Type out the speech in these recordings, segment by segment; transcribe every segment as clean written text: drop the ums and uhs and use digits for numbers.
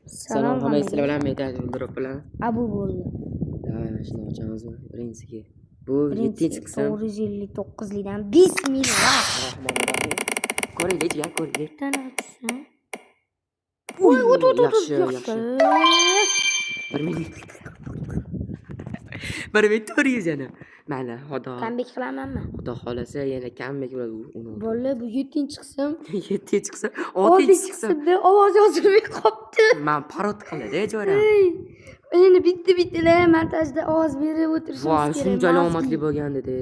Salom hamma sizlar bilan Medad Buldurov bilan Abu bo'ldi. Davay mana shuni ochamizmi? Birinchisiga. Bu 7-chi qism. 959 likdan bismillah. Rahmonrohim. Ko'ringlar, jigar, ko'ringlar. Bittani ochsam. Voy, yaxshi. 1400 yana. Mana xudo. Comeback qilamanmi? Xudo xolasa yana comeback bo'ladi uni. Bola bu 7-chi qism. 7-chi qism, 6-chi qismda ovoz yozilmay qolibdi. Men parod qiladi, jo'ram. Endi bitta-bittalar montajda ovoz berib o'tirishimiz Voy, kerak. shunchalik omadli bo'lgandi-da.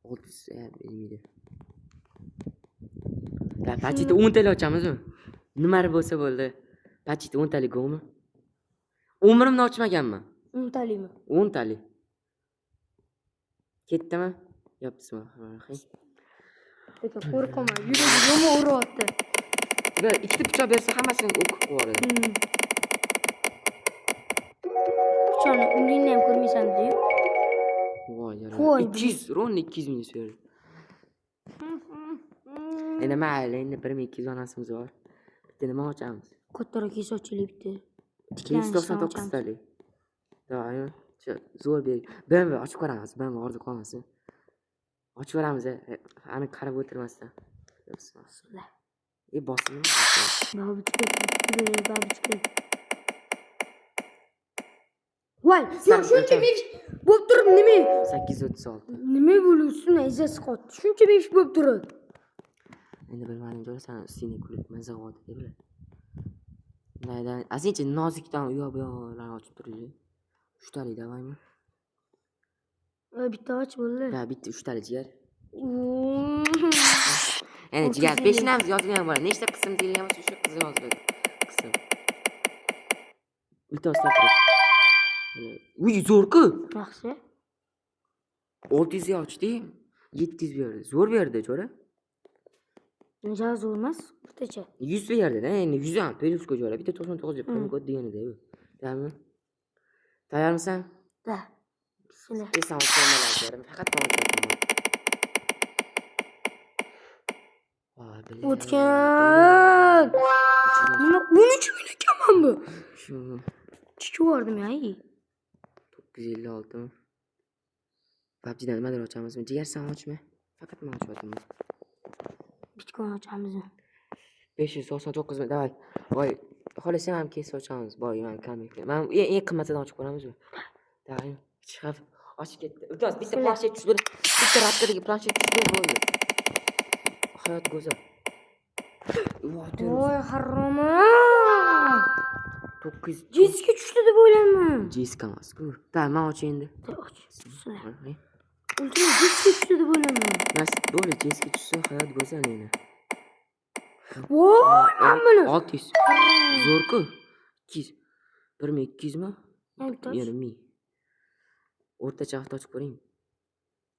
600 bilmaydi. Da, pachita 10 talik ochamizmi? Nima bo'lsa bo'ldi. Pachita 10 talik go'mi? Umrimda ochmaganman. 10 talikmi? 10 talik. Ketdimi? Yop, bismillahirrohmanirrohim. Lekin qo'rqaman, yuragim yomon uryapti. Bir ikkita pichoq bersa hammasini o'qib qo'yadi. Pichoqni undingni ham ko'rmaysan-ku. Voy, yana Voy, 200, ron 200 ming berdi. Endi mayli, endi 1200 onasimiz bor. Bitta nima ochamiz? Kattaroq sochili bitta. 299 talik. Davay, zo'r ber. BMW ochib ko'ramiz, BMW orzu qolmasin. Ochib ko'ramiz, ani qarab o'tirmasdan. Bismillah. Bosimmi? Babichka. Voy, yo'q, shuncha besh bo'lib turib nima? 836. Nima bo'lsin, izasi qotdi. Shuncha besh bo'lib turib. Endi bilmadim, jo'rasan, ustingga kulib maza qildi deb biladi. Naydan, azincha nozikdan u yoq bu yoqlarni ochib turaylik. 3 talik davaymi? Bitta och bo'ldi. Ha, bitta 3 talik jigar. Endi jigar peshinamiz yozilgan bo'ladi. Nechta qism deyilgan bo'lsa, shu qism yoziladi. Qism. Iltimos toping. Uy, zo'r-ku. Yaxshi. 600 ga ochdik, 700 berdi. Zo'r berdi, jo'ra. Nega zo'r emas? O'rtacha. 100 berdi-da, endi 100 ham peluska jo'ra. Bitta 99 deb qo'yib deganida-ku. Tamam. Tayyormisan? Da. Bismillah. Esan o'tganlar, faqat to'g'ri. O'tgan. Nima 13 ming ekanman bu? Shu Chiqardim ay. 956 mi? PUBG'dan nimadir ochamizmi? Jigar sen ochma. Faqat men ochyapman. Bitcoin ochamiz. 599 mi? Davay. Voy, xohlasam ham kesib ochamiz. Boy, men kamik. Men eng qimmatini ochib ko'ramizmi? Davay. Chiqib ochib ketdi. Iltimos, bitta planshet tushdir. Bitta raptadagi planshet tushdir bo'ldi. Hayot go'zal. Voy, haroma. 900. Jessica tushdi deb o'ylayman. Jessica emas-ku. Da, men och endi. Och. Ultim Jessica tushdi deb o'ylayman. Nasib bo'ldi, Jessica tushsa hayot go'zal edi. Voy, men buni 600. Zo'r-ku. 200. 1200 mi? Yana 1000. O'rtacha hafta ochib ko'ring.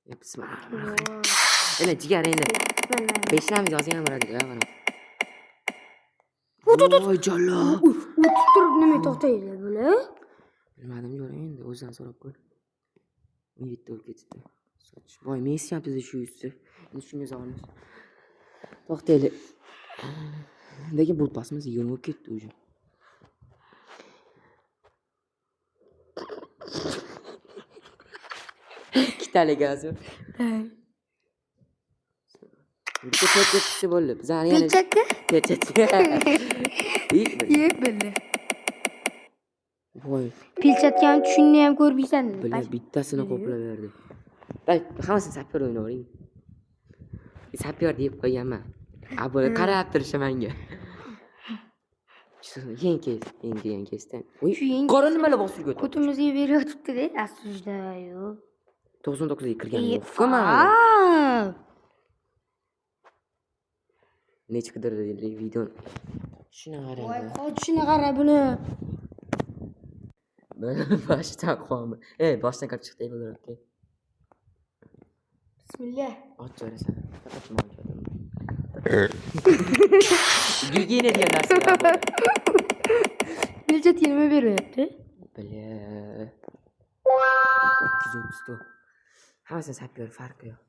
Ya bismillah. Endi jigar endi. Peshinamiz yozgan bo'ladi-da, mana. Voy, jalla. O'tib turib nima to'xtaydi bular? Bilmadim, jo'ra endi o'zidan so'rab ko'r. Men bitta o'lib ketibdi. Soch. Voy, men esiyapti shu yuzsi. Endi shunga zormiz. To'xtayli. Lekin bu pasimiz 20 bo'lib ketdi o'zi. Ikkitalik gazmi? Bitta pechakchi bo'ldi. Bizani yana pechakchi. Yeb bildi. Voy. Pechakni ham tushunni ham ko'rmaysan. Bilar bittasini qo'plab berdi. Bay, hammasini sapyor o'ynayvering. Sapyor deb qo'yganman. A bo'la qarab turishi menga. Eng kesdan. Uy, qorin nimalar bosib o'tdi? Ko'timizga beryotibdi-da, aslida yo'q. 99 ga kirgan. Yo'q. Nechta qidirdi video. Shuni qarang. Voy, qochishini qara buni. Boshdan qo'yma. Boshdan kirib chiqdi bo'lardi. Bismillah. Och jo'rasan. Faqat men ochdim. Gigiyena degan narsa bor. Bilchat nima beryapti? Bile. 230. Hammasini sapyor farqi yo'q.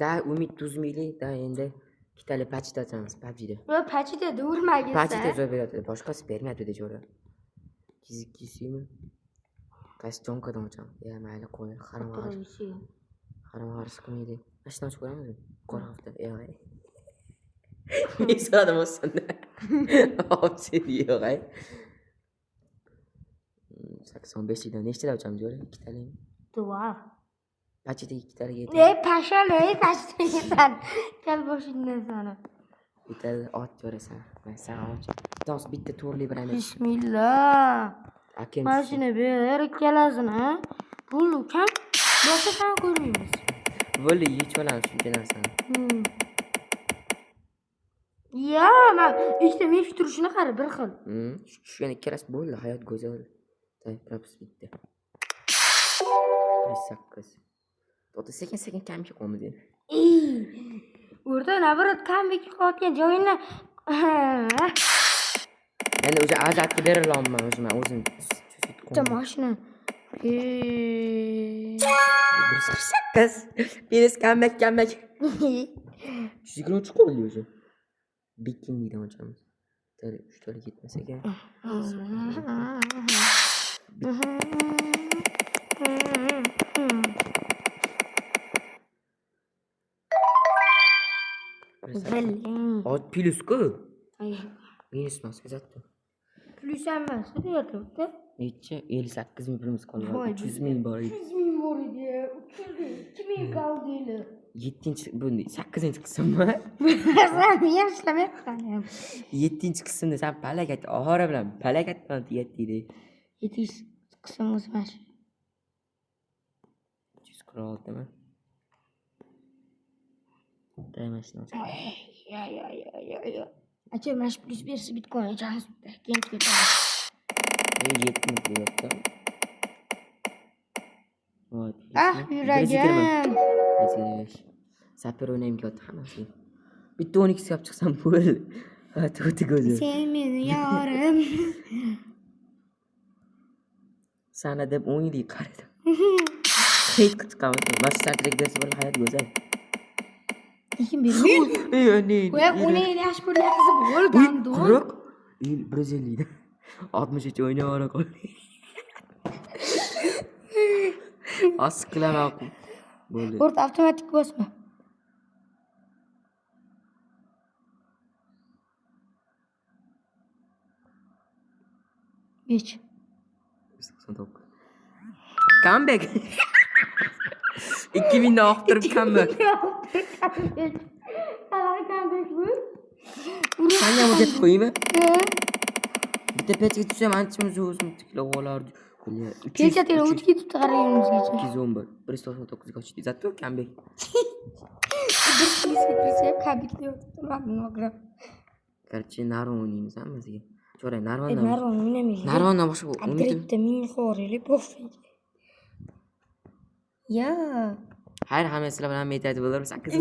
Da umid tuzmaylik, da endi ikkitali pachit ochamiz PUBG'da. Yo pachita urmagin Pachit zo'r beradi, boshqasi bermaydi dedi jo'ra. Kizikisimi? Qaysi jonkadan ochamiz? Ya mayli qo'y, harama qarshi qilmaydi. Ashdan ochib ko'ramizmi? Qora hafta. Yo'q. Men so'radim o'sanda. Opsiya yo'q. 85 dan nechtadan ochamiz jo'ra? Ikkitalimi? Duvar. Pachita ikkitaliga yetadi. Pashale, pashtasan. Kal boshingdan sana. Bitta ot jo'rasan. Men sen och. Dos bitta to'rli bilan. Bismillah. Akim. Mana shuni ber ikkalasini. Pul kam. Boshqa ham ko'rmaymiz. Bo'ldi, yech olamiz shuncha narsani. Ya, men ikkita mesh turishini qara bir xil. Tushgan ikkalasi bo'ldi, hayot go'zal. Props bitta. 8. To'g'ri sekin kamga qo'yamiz endi. O'rta nabarat kamga qotgan joyini Endi o'sha azatga berilaman o'zim. Mashina. 148. Penis kamak. 123 qo'ydi o'sha. Bikinidan ochamiz. 3 tali ketmas ekan. Ot plus-ku. Minus emas, kuzatdi. Plus emas, deyapti. Necha? 58 ming pulimiz qolgan. 300 ming bor edi. 300 ming bor edi. 2 ming qoldi. 8-qismmi? Sen yaxshilamayapsan. 7-qismda sen palakat oxiri bilan palakatdan yetdi. 7 qism o'smash. 146 mi? Daymashni. Ya. Acha mash plus bersa bitcoin ochamiz. Keyin ketamiz. 70 deyapti. Voy. Yuragim. Sapir o'ynayimga o'tdi hammasi. Bitta 12 olib chiqsam bo'ldi. Ha, to'ti go'zal. Sen meni yorim. Sana deb 10 yil qaradim. Hech chiqamiz. Massatrek bersa bo'ldi, hayot go'zal. Lekin bermaydi. Voy, uni yaxshi ko'ryapsiz bo'lgandi. 40 150 da. 63 o'ynayora qoldi. Asqilama bo'ldi. O'rta avtomatik bosma. Besh. 99. Comeback. 2000 da oqtirib comeback. Senga ham ketib qo'yaymi? Bitta pechga tushsam anchamiz o'zim tiklab olardi. Kecha tele o'tib ketibdi qarayimizgacha. 211. 199 ga ochdi. Zato comeback. Bir kishisi comeback deyapti. Mana Короче, narvon o'ynaymiz hammasiga. Cho'ra narvondan. Narvon o'ynamaydi. Narvondan boshqa Bitta ming xorili pofik. Ya. Hayır, hamma sizlar bilan aytayotib bo'laman. 8